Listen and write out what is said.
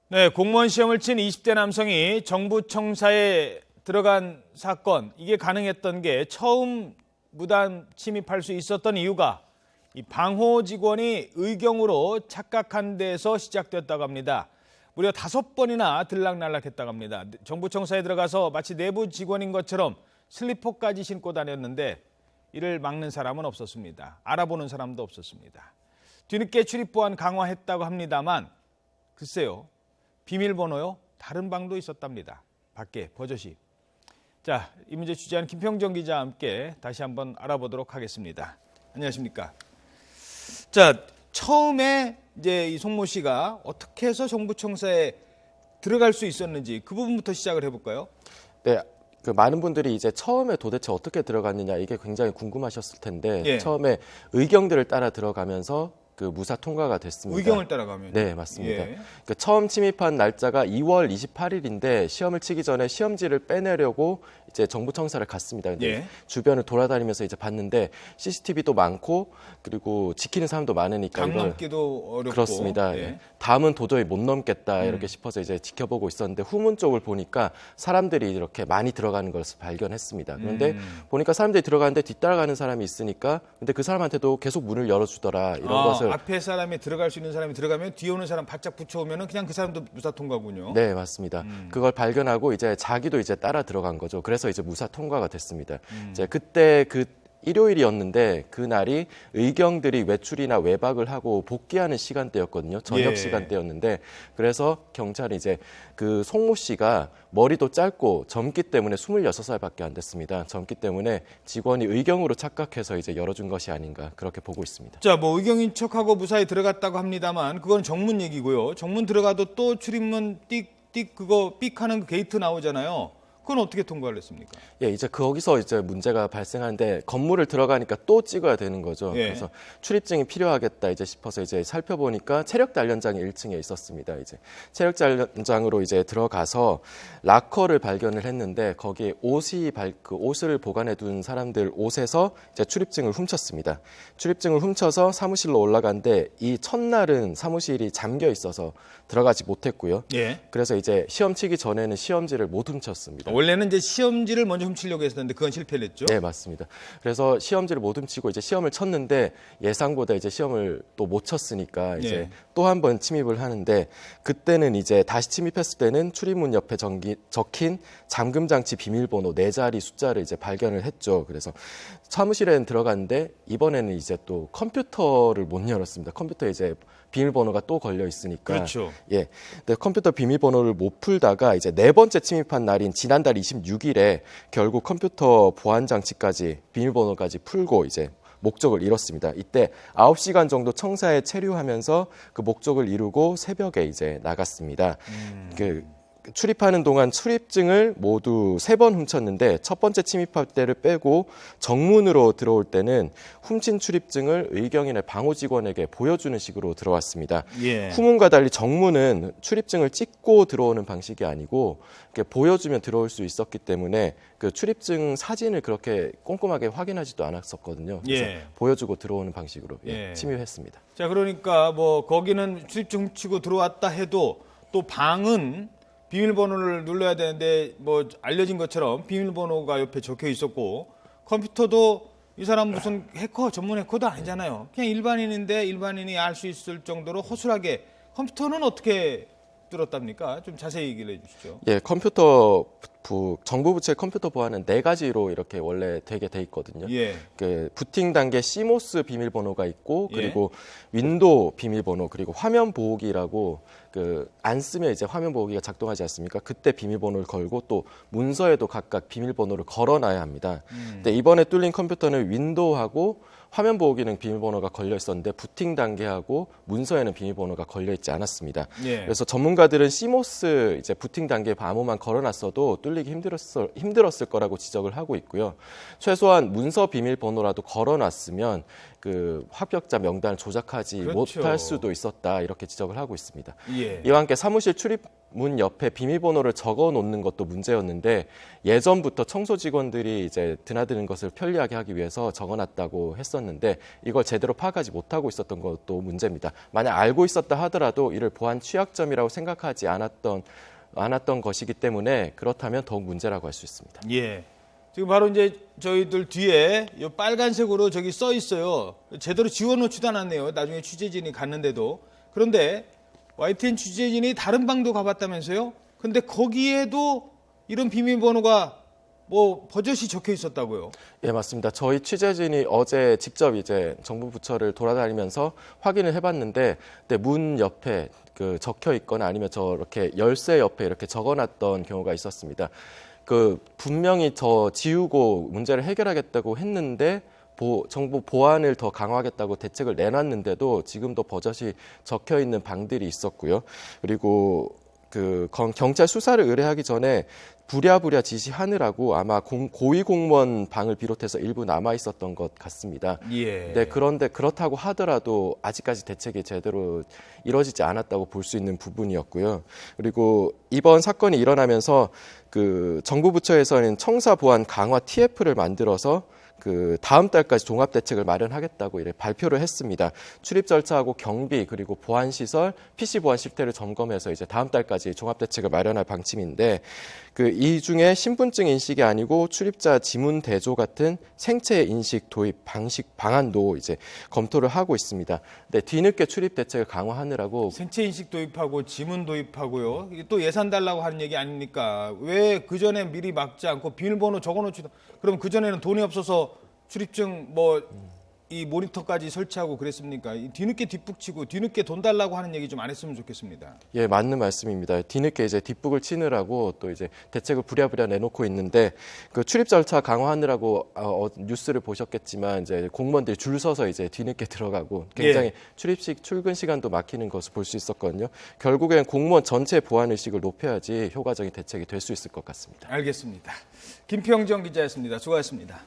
네, 공무원 시험을 친 20대 남성이 정부 청사에 들어간 사건, 이게 가능했던 게 처음 무단 침입할 수 있었던 이유가 이 방호 직원이 의경으로 착각한 데서 시작됐다고 합니다. 무려 5번이나 들락날락했다고 합니다. 정부 청사에 들어가서 마치 내부 직원인 것처럼 슬리퍼까지 신고 다녔는데 이를 막는 사람은 없었습니다. 알아보는 사람도 없었습니다. 뒤늦게 출입 보안 강화했다고 합니다만 글쎄요. 비밀번호요? 다른 방도 있었답니다. 밖에 버젓이. 자, 이 문제 취재한 김평정 기자와 함께 다시 한번 알아보도록 하겠습니다. 안녕하십니까? 자, 처음에 이제 이 송모 씨가 어떻게 해서 정부 청사에 들어갈 수 있었는지 그 부분부터 시작을 해볼까요? 네. 많은 분들이 이제 처음에 도대체 어떻게 들어갔느냐 이게 굉장히 궁금하셨을 텐데 예. 처음에 의경들을 따라 들어가면서 그 무사 통과가 됐습니다. 의경을 따라가면? 네, 맞습니다. 예. 처음 침입한 날짜가 2월 28일인데 시험을 치기 전에 시험지를 빼내려고 이제 정부 청사를 갔습니다. 근데 예. 주변을 돌아다니면서 이제 봤는데 CCTV도 많고 그리고 지키는 사람도 많으니까 강 이걸 넘기도 어렵고. 그렇습니다. 예. 다음은 도저히 못 넘겠다 이렇게 싶어서 이제 지켜보고 있었는데 후문 쪽을 보니까 사람들이 이렇게 많이 들어가는 것을 발견했습니다. 그런데 보니까 사람들이 들어가는데 뒤따라가는 사람이 있으니까 근데 그 사람한테도 계속 문을 열어주더라 이런 것을 앞에 사람이 들어갈 수 있는 사람이 들어가면 뒤에 오는 사람 바짝 붙여오면 그냥 그 사람도 무사 통과군요. 네, 맞습니다. 그걸 발견하고 이제 자기도 이제 따라 들어간 거죠. 그래서 이제 무사 통과가 됐습니다. 이제 그때 그 일요일이었는데 그날이 의경들이 외출이나 외박을 하고 복귀하는 시간대였거든요. 저녁 예. 시간대였는데 그래서 경찰이 이제 그 송모 씨가 머리도 짧고 젊기 때문에 26살밖에 안 됐습니다. 젊기 때문에 직원이 의경으로 착각해서 이제 열어준 것이 아닌가 그렇게 보고 있습니다. 자, 뭐 의경인 척하고 무사히 들어갔다고 합니다만 그건 정문 얘기고요. 정문 들어가도 또 출입문 띡띡 그거 삑 하는 그 게이트 나오잖아요. 그건 어떻게 통과를 했습니까? 예, 이제 거기서 이제 문제가 발생하는데 건물을 들어가니까 또 찍어야 되는 거죠. 예. 그래서 출입증이 필요하겠다 이제 싶어서 이제 살펴보니까 체력 단련장이 1층에 있었습니다. 이제 체력 단련장으로 이제 들어가서 락커를 발견을 했는데 거기에 그 옷을 보관해 둔 사람들 옷에서 이제 출입증을 훔쳤습니다. 출입증을 훔쳐서 사무실로 올라갔는데 이 첫날은 사무실이 잠겨 있어서 들어가지 못했고요. 예. 그래서 이제 시험 치기 전에는 시험지를 못 훔쳤습니다. 원래는 이제 시험지를 먼저 훔치려고 했었는데 그건 실패를 했죠. 네, 맞습니다. 그래서 시험지를 못 훔치고 이제 시험을 쳤는데 예상보다 이제 시험을 또 못 쳤으니까 이제 예. 또 한 번 침입을 하는데 그때는 이제 다시 침입했을 때는 출입문 옆에 적힌 잠금 장치 비밀번호 4자리 숫자를 이제 발견을 했죠. 그래서 사무실에는 들어갔는데 이번에는 이제 또 컴퓨터를 못 열었습니다. 컴퓨터에 이제 비밀번호가 또 걸려 있으니까. 그렇죠. 예. 근데 컴퓨터 비밀번호를 못 풀다가 이제 4번째 침입한 날인 지난달 26일에 결국 컴퓨터 보안 장치까지 비밀번호까지 풀고 이제 목적을 이뤘습니다. 이때 9시간 정도 청사에 체류하면서 그 목적을 이루고 새벽에 이제 나갔습니다. 출입하는 동안 출입증을 모두 3번 훔쳤는데 첫 번째 침입할 때를 빼고 정문으로 들어올 때는 훔친 출입증을 의경인의 방호 직원에게 보여주는 식으로 들어왔습니다. 예. 후문과 달리 정문은 출입증을 찍고 들어오는 방식이 아니고 이렇게 보여주면 들어올 수 있었기 때문에 그 출입증 사진을 그렇게 꼼꼼하게 확인하지도 않았었거든요. 그래서 예. 보여주고 들어오는 방식으로 예. 침입했습니다. 자, 그러니까 뭐 거기는 출입증 훔치고 들어왔다 해도 또 방은 비밀번호를 눌러야 되는데 뭐 알려진 것처럼 비밀번호가 옆에 적혀 있었고 컴퓨터도 이 사람 무슨 해커 전문 해커도 아니잖아요. 그냥 일반인인데 일반인이 알 수 있을 정도로 허술하게 컴퓨터는 어떻게 뚫었답니까? 좀 자세히 얘기를 해주시죠. 예, 정부 부처의 컴퓨터 보안은 4가지로 이렇게 원래 되게 돼 있거든요. 예. 그 부팅 단계 CMOS 비밀번호가 있고 예. 그리고 윈도우 비밀번호 그리고 화면 보호기라고 그 안 쓰면 이제 화면 보호기가 작동하지 않습니까? 그때 비밀번호를 걸고 또 문서에도 각각 비밀번호를 걸어놔야 합니다. 근데 이번에 뚫린 컴퓨터는 윈도우하고 화면 보호 기능 비밀번호가 걸려 있었는데 부팅 단계하고 문서에는 비밀번호가 걸려 있지 않았습니다. 예. 그래서 전문가들은 CMOS 이제 부팅 단계 암호만 걸어놨어도 뚫리기 힘들었을 거라고 지적을 하고 있고요. 최소한 문서 비밀번호라도 걸어놨으면 그 합격자 명단을 조작하지 그렇죠. 못할 수도 있었다 이렇게 지적을 하고 있습니다. 예. 이와 함께 사무실 출입 문 옆에 비밀번호를 적어 놓는 것도 문제였는데 예전부터 청소 직원들이 이제 드나드는 것을 편리하게 하기 위해서 적어놨다고 했었는데 이걸 제대로 파악하지 못하고 있었던 것도 문제입니다. 만약 알고 있었다 하더라도 이를 보안 취약점이라고 생각하지 않았던 것이기 때문에 그렇다면 더욱 문제라고 할 수 있습니다. 예. 지금 바로 이제 저희들 뒤에 이 빨간색으로 저기 써 있어요. 제대로 지워놓지도 않았네요. 나중에 취재진이 갔는데도. 그런데 YTN 취재진이 다른 방도 가봤다면서요? 근데 거기에도 이런 비밀번호가 뭐 버젓이 적혀 있었다고요? 예, 맞습니다. 저희 취재진이 어제 직접 이제 정부 부처를 돌아다니면서 확인을 해봤는데, 문 옆에 그 적혀 있거나 아니면 저렇게 열쇠 옆에 이렇게 적어놨던 경우가 있었습니다. 분명히 저 지우고 문제를 해결하겠다고 했는데 정부 보안을 더 강화하겠다고 대책을 내놨는데도 지금도 버젓이 적혀 있는 방들이 있었고요. 그리고 경찰 수사를 의뢰하기 전에 부랴부랴 지시하느라고 아마 고위 공무원 방을 비롯해서 일부 남아 있었던 것 같습니다. 예. 네, 그런데 그렇다고 하더라도 아직까지 대책이 제대로 이루어지지 않았다고 볼 수 있는 부분이었고요. 그리고 이번 사건이 일어나면서 정부 부처에서는 청사 보안 강화 TF를 만들어서 다음 달까지 종합 대책을 마련하겠다고 발표를 했습니다. 출입 절차하고 경비 그리고 보안 시설, PC 보안 실태를 점검해서 이제 다음 달까지 종합 대책을 마련할 방침인데 이 중에 신분증 인식이 아니고 출입자 지문 대조 같은 생체 인식 도입 방안도 이제 검토를 하고 있습니다. 네, 뒤늦게 출입 대책을 강화하느라고 생체 인식 도입하고 지문 도입하고요. 이게 또 예산 달라고 하는 얘기 아닙니까? 왜 그 전에 미리 막지 않고 비밀번호 적어놓지도 그럼 그 전에는 돈이 없어서 출입증 이 모니터까지 설치하고 그랬습니까? 뒤늦게 뒷북치고 뒤늦게 돈 달라고 하는 얘기 좀 안 했으면 좋겠습니다. 예, 맞는 말씀입니다. 뒤늦게 이제 뒷북을 치느라고 또 이제 대책을 부랴부랴 내놓고 있는데 출입 절차 강화하느라고 뉴스를 보셨겠지만 이제 공무원들이 줄 서서 이제 뒤늦게 들어가고 굉장히 출근 시간도 막히는 것을 볼 수 있었거든요. 결국엔 공무원 전체 보안 의식을 높여야지 효과적인 대책이 될 수 있을 것 같습니다. 알겠습니다. 김평정 기자였습니다. 수고하셨습니다.